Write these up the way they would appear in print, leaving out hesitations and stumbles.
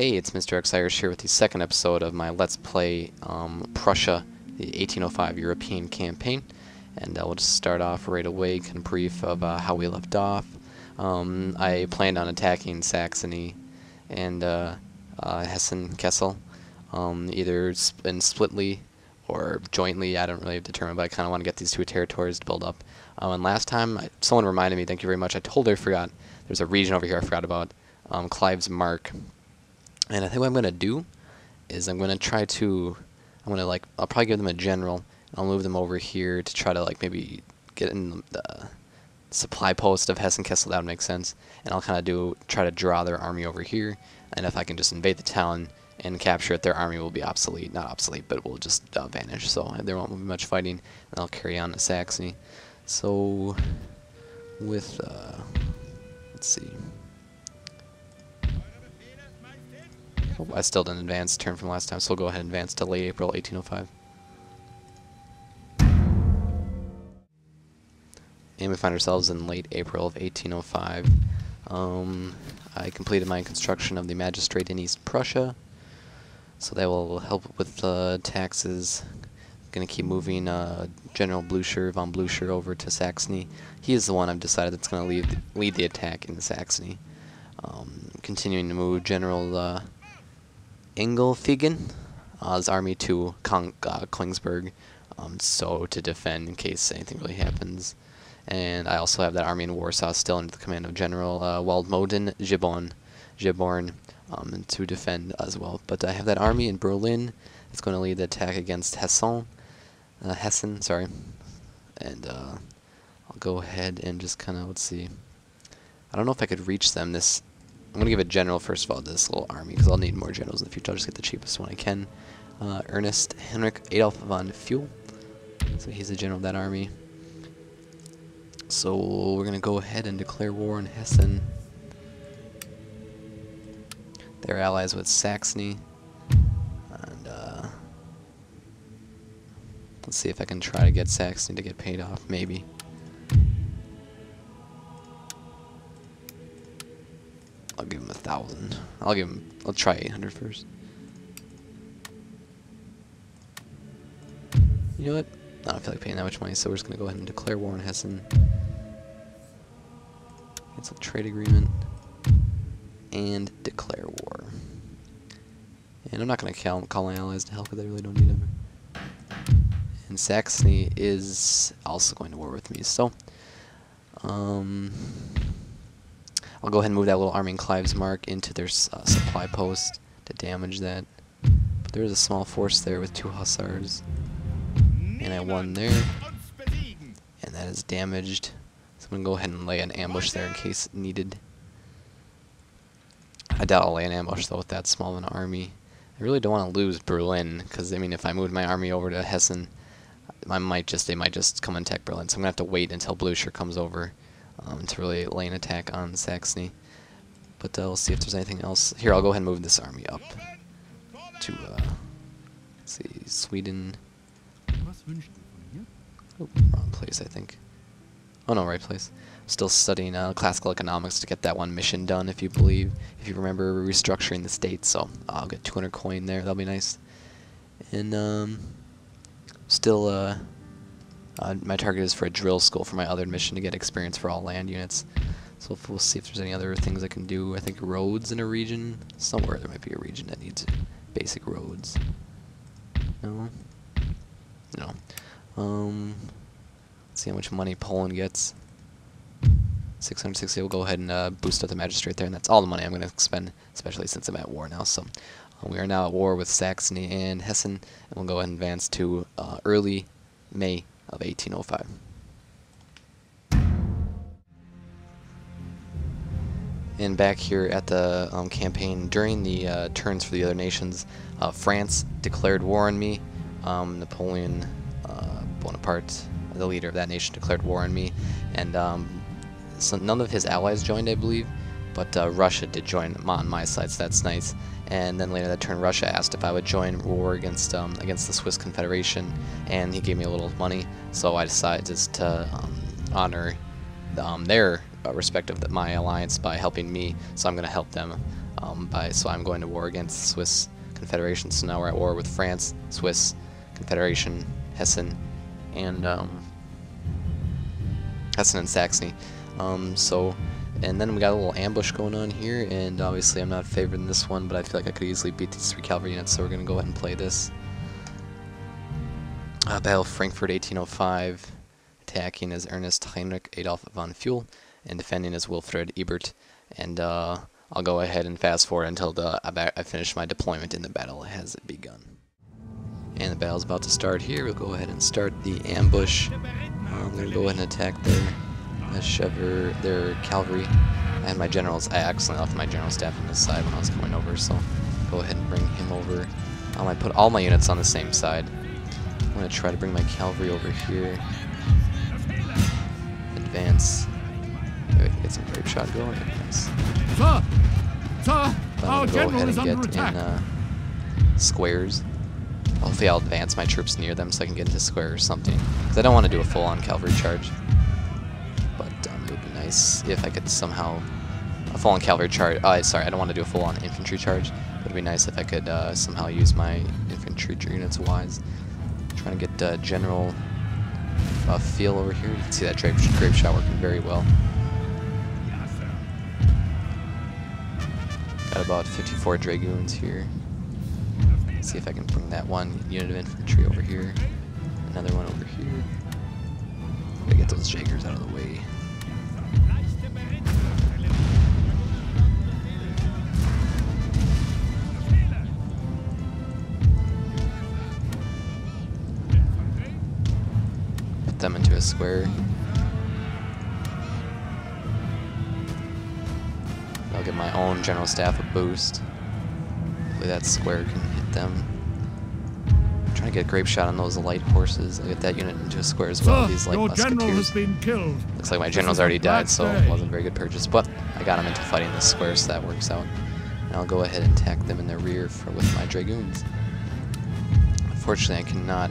Hey, it's mrXirish here with the second episode of my Let's Play Prussia, the 1805 European campaign. And we'll just start off right away, kind of brief of how we left off. I planned on attacking Saxony and Hessen, Kessel, either in splitly or jointly. I don't really determine, but I kind of want to get these two territories to build up. And last time, someone reminded me, thank you very much, I totally forgot, there's a region over here I forgot about, Clive's Mark. And I think what I'm going to do is I'm going to try to, I'll probably give them a general. I'll move them over here to try to, maybe get in the supply post of Hessen Kessel. That would make sense. And I'll kind of try to draw their army over here. And if I can just invade the town and capture it, their army will be obsolete. Not obsolete, but it will just vanish. So there won't be much fighting. And I'll carry on to Saxony. So, with, let's see. Oh, I still didn't advance turn from last time, so we'll go ahead and advance to late April 1805. And we find ourselves in late April of 1805. I completed my construction of the magistrate in East Prussia, so that will help with taxes. Going to keep moving General von Blücher over to Saxony. He is the one I've decided that's going to lead the attack in Saxony. Continuing to move General Engelfegen, his army to Kongsberg, so to defend in case anything really happens. And I also have that army in Warsaw still under the command of General Waldmoden Giborn to defend as well. But I have that army in Berlin. It's going to lead the attack against Hessen, sorry. And I'll go ahead and just kind of, let's see. I don't know if I could reach them I'm going to give a general, first of all, to this little army, because I'll need more generals in the future. I'll just get the cheapest one I can. Ernest Henrik Adolf von Fuhl. So he's the general of that army. So we're going to go ahead and declare war on Hessen. They're allies with Saxony. And let's see if I can try to get Saxony to get paid off, maybe. I'll give him 1,000. I'll try 800 first. You know what? I don't feel like paying that much money, so we're just going to go ahead and declare war on Hessen. Cancel trade agreement. And declare war. And I'm not going to call my allies to help because I really don't need them. And Saxony is also going to war with me, so I'll go ahead and move that little army in Clive's Mark into their supply post to damage that. But there is a small force there with 2 hussars. And I won there. And that is damaged. So I'm going to go ahead and lay an ambush there in case needed. I doubt I'll lay an ambush though with that small of an army. I really don't want to lose Berlin, because I mean if I moved my army over to Hessen, they might just come and attack Berlin. So I'm going to have to wait until Blücher comes over to really lay an attack on Saxony. But we'll see if there's anything else. Here, I'll go ahead and move this army up to, let's see, Sweden. Oh, wrong place, I think. Oh no, right place. Still studying classical economics to get that one mission done, if you remember restructuring the states. So I'll get 200 coin there, that'll be nice. And still my target is for a drill school for my other mission to get experience for all land units. So we'll see if there's any other things I can do. I think roads in a region. Somewhere there might be a region that needs basic roads. No? No. Let's see how much money Poland gets. 660. We'll go ahead and boost up the magistrate there, and that's all the money I'm going to spend, especially since I'm at war now. So we are now at war with Saxony and Hessen, and we'll go ahead and advance to early May of 1805. And back here at the campaign, during the turns for the other nations, France declared war on me. Napoleon Bonaparte, the leader of that nation, declared war on me, and so none of his allies joined, I believe, but Russia did join on my side, so that's nice. And then later that turn, Russia asked if I would join war against the Swiss Confederation, and he gave me a little money. So I decided just to honor their respect of my alliance by helping me. So I'm going to help them So I'm going to war against the Swiss Confederation. So now we're at war with France, Swiss Confederation, Hessen, and Saxony. And then we got a little ambush going on here, and obviously I'm not favoring this one, but I feel like I could easily beat these 3 cavalry units, so we're going to go ahead and play this. Battle of Frankfurt 1805, attacking as Ernest Heinrich Adolf von Fuhl, and defending as Wilfried Ebert, and I'll go ahead and fast forward until I finish my deployment and the battle has begun. And the battle's about to start here. We'll go ahead and start the ambush. I'm going to go ahead and attack their cavalry. And my generals, I accidentally left my general staff on this side when I was coming over, so go ahead and bring him over. I put all my units on the same side. I'm going to try to bring my cavalry over here. Advance. Maybe we can get some grape shot going. Nice. Sir, our general is under attack. In squares. Hopefully I'll advance my troops near them so I can get into square or something. Because I don't want to do a full-on cavalry charge. But it would be nice if I could somehow... A full-on cavalry charge... sorry, I don't want to do a full-on infantry charge. It would be nice if I could somehow use my infantry units wise. Trying to get general feel over here. You can see that grape shot working very well. Got about 54 dragoons here. See if I can bring that one unit of infantry over here. Another one over here. Gotta get those Jaegers out of the way. Put them into a square. I'll give my own general staff a boost. Hopefully that square can hit them. I'm trying to get a grape shot on those light horses. I'll get that unit into a square as well. Sir, these light your musketeers. general has been killed. Looks like my general's already died, so it wasn't a very good purchase. But I got him into fighting the square, so that works out. And I'll go ahead and attack them in their rear with my dragoons. Unfortunately, I cannot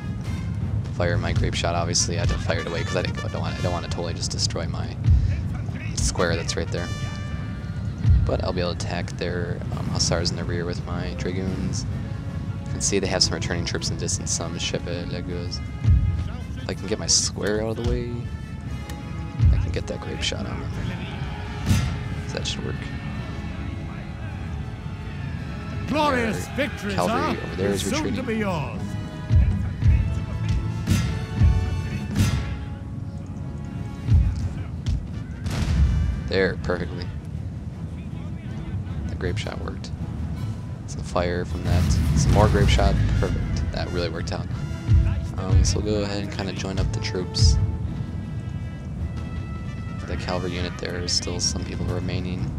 fire my grape shot. Obviously, I had to fire it away because I don't want to totally just destroy my square that's right there. But I'll be able to attack their hussars in the rear with my dragoons. You can see they have some returning troops in the distance, some chevaliers. If I can get my square out of the way, I can get that grape shot on them. So that should work. Glorious victory, cavalry sir, over there is retreating. soon to be yours. There, perfectly. Grape shot worked. Some fire from that. Some more grape shot. Perfect. That really worked out. So we'll go ahead and kind of join up the troops. The cavalry unit there is still some people remaining.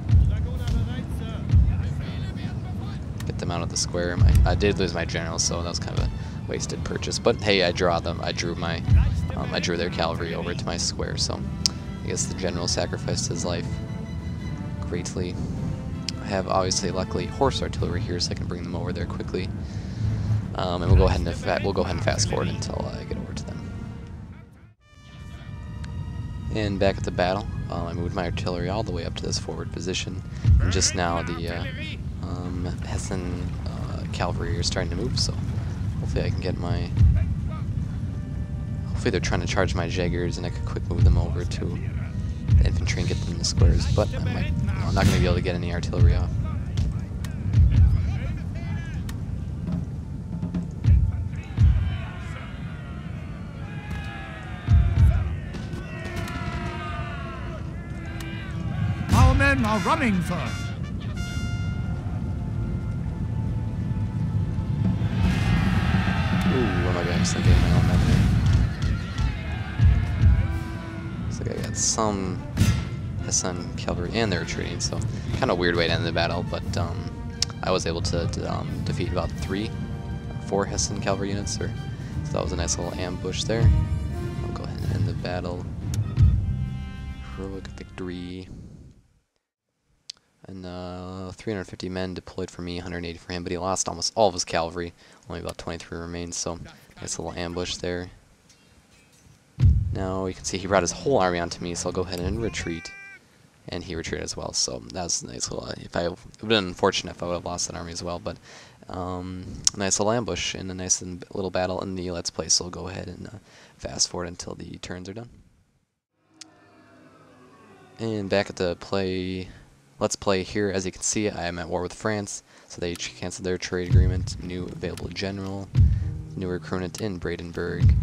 Get them out of the square. I did lose my general, so that was kind of a wasted purchase. But hey, I drew their cavalry over to my square. So I guess the general sacrificed his life greatly. Have obviously luckily horse artillery here, so I can bring them over there quickly. And we'll go ahead and fast forward until I get over to them. And back at the battle, I moved my artillery all the way up to this forward position. And just now the Hessen cavalry are starting to move, so hopefully I can get my... Hopefully they're trying to charge my Jaegers and I could quick move them over to the infantry and get them in the squares, but I'm not going to be able to get any artillery off. Our men are running, sir. Ooh, what am I doing? Still getting my own men there. Looks like I got some Hessen cavalry and they're retreating, so kind of weird way to end the battle, but I was able to defeat about 4 Hessen cavalry units, so that was a nice little ambush there. I'll go ahead and end the battle. Heroic victory. And 350 men deployed for me, 180 for him, but he lost almost all of his cavalry. Only about 23 remains, so nice little ambush there. Now you can see he brought his whole army onto me, so I'll go ahead and retreat. and he retreated as well. So that was a nice little. It would have been unfortunate if I would have lost that army as well, but nice little ambush and a nice little battle in the Let's Play. So we'll go ahead and fast forward until the turns are done. And back at the Let's Play here, as you can see, I am at war with France, so they canceled their trade agreement. New available general, new recruitment in Brandenburg.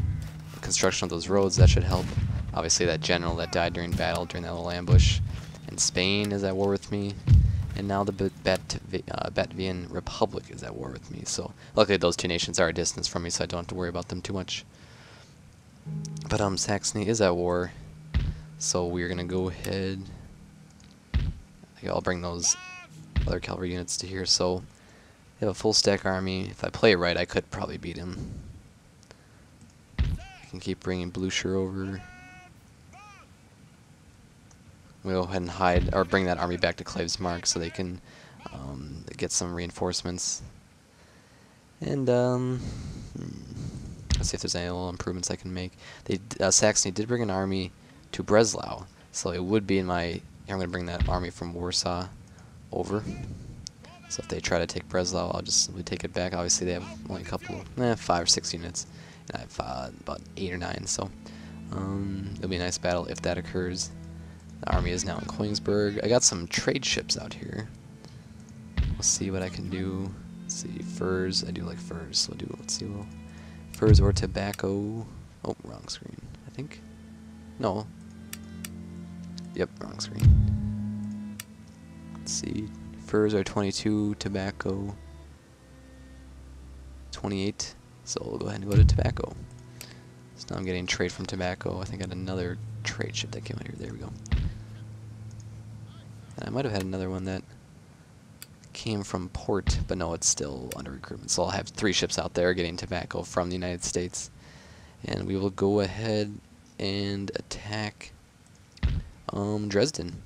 The construction of those roads, that should help. Obviously that general that died during battle, during that little ambush. And Spain is at war with me. And now the Batvian Republic is at war with me. So luckily those two nations are a distance from me, so I don't have to worry about them too much. But Saxony is at war, so we're gonna go ahead. I'll bring those other cavalry units to here. So they have a full stack army. If I play it right, I could probably beat him. I can keep bringing Blucher over. We'll go ahead and hide, or bring that army back to Klevsmark so they can get some reinforcements. And let's see if there's any little improvements I can make. Saxony did bring an army to Breslau, so it would be in my. I'm going to bring that army from Warsaw over. So if they try to take Breslau, I'll just simply take it back. Obviously, they have only a couple, 5 or 6 units, and I have about 8 or 9. So it'll be a nice battle if that occurs. The army is now in Koenigsberg. I got some trade ships out here. We'll see what I can do. Let's see, furs. I do like furs. So let's see, well, furs or tobacco. Oh, wrong screen, I think. No. Yep, wrong screen. Let's see. Furs are 22, tobacco 28. So we'll go ahead and go to tobacco. So now I'm getting trade from tobacco. I think I had another trade ship that came out here. There we go. And I might have had another one that came from port, but no, it's still under recruitment. So I'll have 3 ships out there getting tobacco from the United States. And we will go ahead and attack Dresden.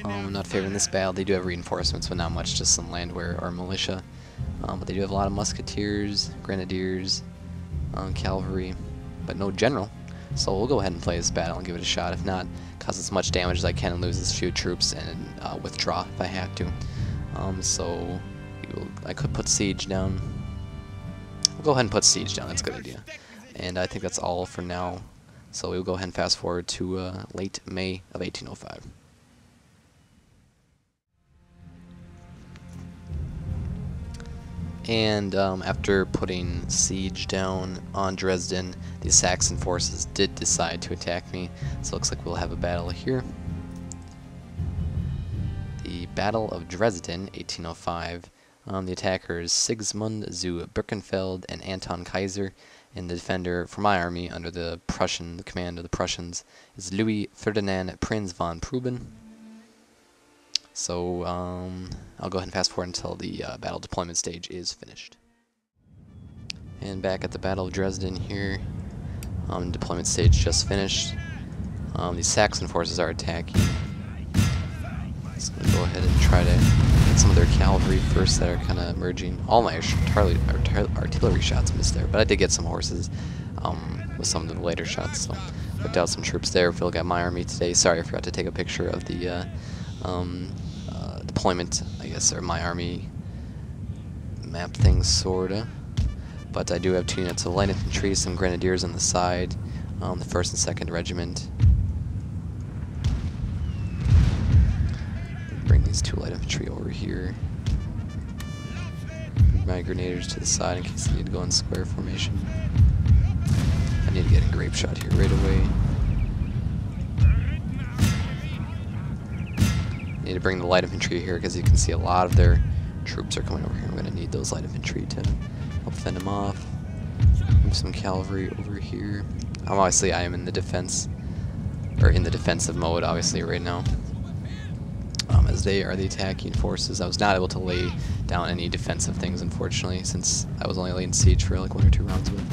I'm not favoring this battle. They do have reinforcements, but not much, just some landwehr or militia. But they do have a lot of musketeers, grenadiers, cavalry, but no general. So we'll go ahead and play this battle and give it a shot. If not, cause as much damage as I can and lose as few troops and withdraw if I have to. So I could put siege down. We'll go ahead and put siege down. That's a good idea. And I think that's all for now. So we'll go ahead and fast forward to late May of 1805. And after putting siege down on Dresden, the Saxon forces did decide to attack me. So it looks like we'll have a battle here. The Battle of Dresden, 1805. The attackers Sigismund zu Birkenfeld and Anton Kaiser, and the defender for my army under the command of the Prussians is Louis Ferdinand Prinz von Preuben. So I'll go ahead and fast forward until the battle deployment stage is finished. And back at the Battle of Dresden here, deployment stage just finished. The Saxon forces are attacking. So I'm going to go ahead and try to get some of their cavalry first that are kind of emerging. All my artillery shots missed there, but I did get some horses with some of the later shots. So put out some troops there. Phil got my army today. Sorry, I forgot to take a picture of the deployment, I guess, or my army map thing, sorta. But I do have 2 units of light infantry, some grenadiers on the side, the 1st and 2nd Regiment. Bring these 2 light infantry over here. Bring my grenadiers to the side in case I need to go in square formation. I need to get a grape shot here right away. Need to bring the light infantry here because you can see a lot of their troops are coming over here. I'm going to need those light infantry to help fend them off. Move some cavalry over here. Obviously, I am in the defense, or in the defensive mode, obviously, right now. As they are the attacking forces. I was not able to lay down any defensive things, unfortunately, since I was only laying siege for like 1 or 2 rounds with.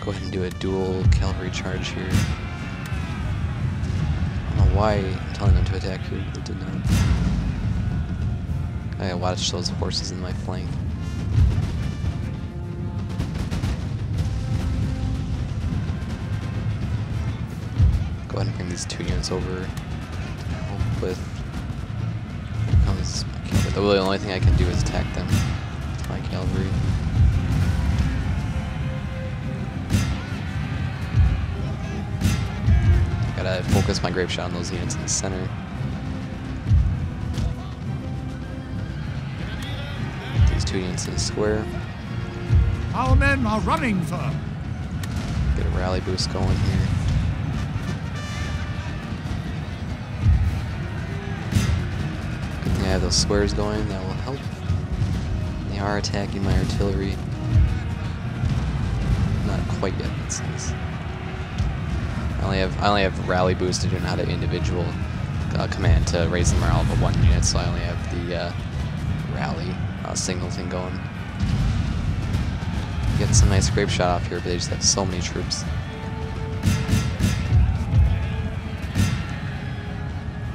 Go ahead and do a dual cavalry charge here. I don't know why I'm telling them to attack here, but they did not. I gotta watch those horses in my flank. Go ahead and bring these 2 units over to help with. Here comes my cavalry. The really only thing I can do is attack them with my cavalry. Gotta focus my grape shot on those units in the center. Get these 2 units in the square. Our men are running, sir. Get a rally boost going here. Good thing I have those squares going, that will help. And they are attacking my artillery. Not quite yet, that's nice. I only have rally boost to do not an individual command to raise the morale of 1 unit, so I only have the rally signal thing going. Getting some nice grape shot off here, but they just have so many troops.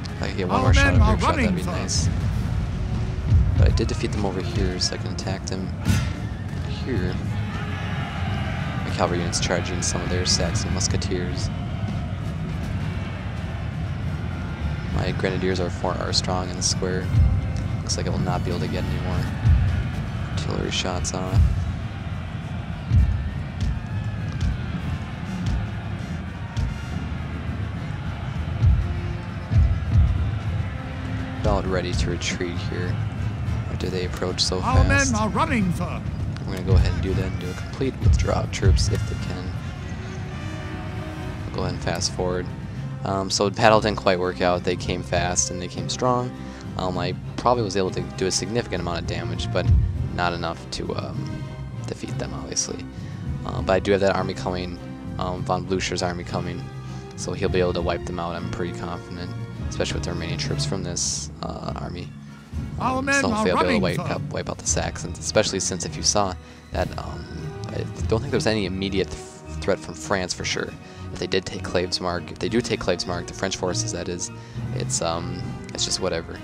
If I could get one more shot of grape shot, that'd be nice. But I did defeat them over here, so I can attack them here. My cavalry units charging some of their Saxon musketeers. My grenadiers are strong in the square. Looks like I will not be able to get any more artillery shots off. About ready to retreat here after they approach so fast. Our men are running, sir. I'm going to go ahead and do that and do a complete withdrawal of troops if they can. I'll go ahead and fast forward. So the battle didn't quite work out. They came fast and they came strong. I probably was able to do a significant amount of damage, but not enough to defeat them, obviously. But I do have that army coming, von Blücher's army coming, so he'll be able to wipe them out, I'm pretty confident, especially with the remaining troops from this army. Our men so hopefully are I'll be able running, to wipe out the Saxons, especially since if you saw that, I don't think there's any immediate threat from France for sure. If they did take Klevesmark, if they do take Klevesmark, the French forces that is, it's just whatever.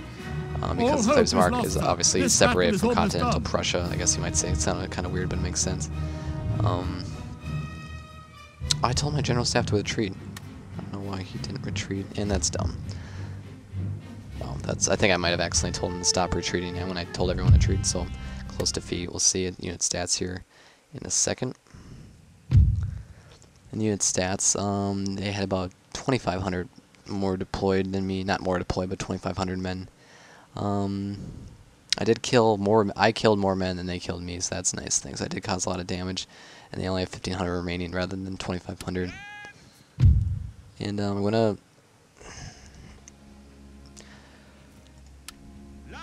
Because Klevesmark is obviously separated from continental Prussia, I guess you might say. It sounded kind of weird, but it makes sense. I told my general staff to retreat. I don't know why he didn't retreat, and that's dumb. Well, I think I might have accidentally told him to stop retreating when I told everyone to retreat, so close defeat. We'll see it, unit stats here in a second. In unit stats, they had about 2,500 more deployed than me. Not more deployed, but 2,500 men. I killed more men than they killed me, so that's nice things. I did cause a lot of damage, and they only have 1,500 remaining rather than 2,500. And I'm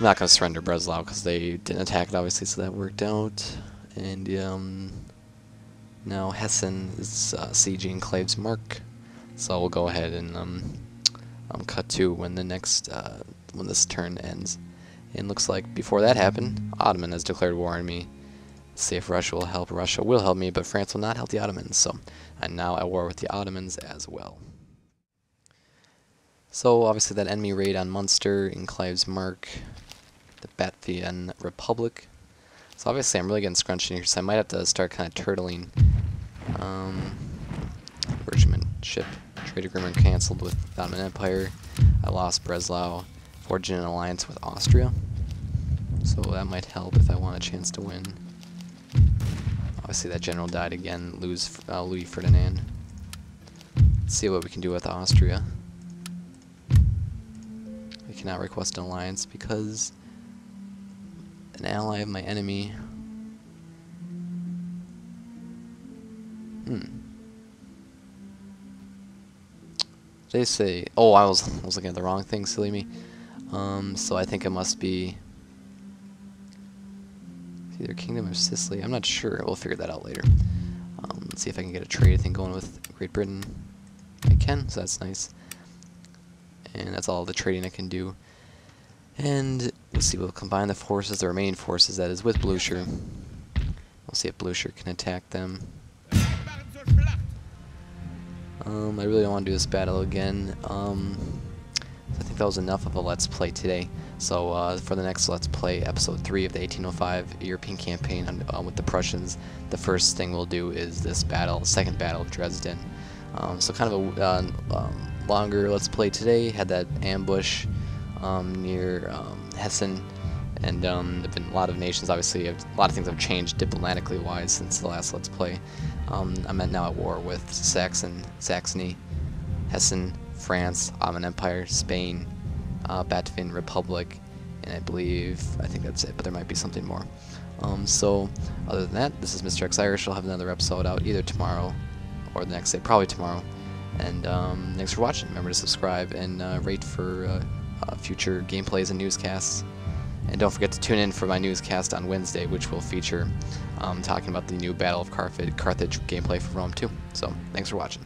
not gonna surrender Breslau because they didn't attack it, obviously, so that worked out. And now Hessen is sieging Klevesmark, so we'll go ahead and cut to when the next when this turn ends. And looks like before that happened, Ottoman has declared war on me. Let's see if Russia will help. Russia will help me, but France will not help the Ottomans. So I'm now at war with the Ottomans as well. So obviously that enemy raid on Munster in Klevesmark, the Latvian Republic. So obviously I'm really getting scrunched in here, so I might have to start kind of turtling. Regiment ship trade agreement canceled with the Ottoman Empire. I lost Breslau, forging an alliance with Austria. So that might help if I want a chance to win. Obviously that general died again, Louis Ferdinand. Let's see what we can do with Austria. We cannot request an alliance because an ally of my enemy. They say, oh, I was looking at the wrong thing, silly me. So I think it must be either Kingdom of Sicily. I'm not sure. We'll figure that out later. Let's see if I can get a trade thing going with Great Britain. I can, so that's nice. And that's all the trading I can do. And we'll see, we'll combine the forces, the remaining forces, that is, with Blücher. We'll see if Blücher can attack them. I really don't want to do this battle again. I think that was enough of a Let's Play today. So for the next Let's Play, episode 3 of the 1805 European campaign with the Prussians, the first thing we'll do is this battle, second battle of Dresden. So kind of a longer Let's Play today. Had that ambush near Hessen, and there've been a lot of nations. Obviously, a lot of things have changed diplomatically wise since the last Let's Play. I'm now at war with Saxony, Hessen, France, Ottoman Empire, Spain, Batavian Republic, and I think that's it, but there might be something more. So other than that, this is mrXirish. I'll have another episode out either tomorrow or the next day, probably tomorrow. And thanks for watching. Remember to subscribe and rate for future gameplays and newscasts. And don't forget to tune in for my newscast on Wednesday, which will feature talking about the new Battle of Carthage gameplay for Rome 2. So thanks for watching.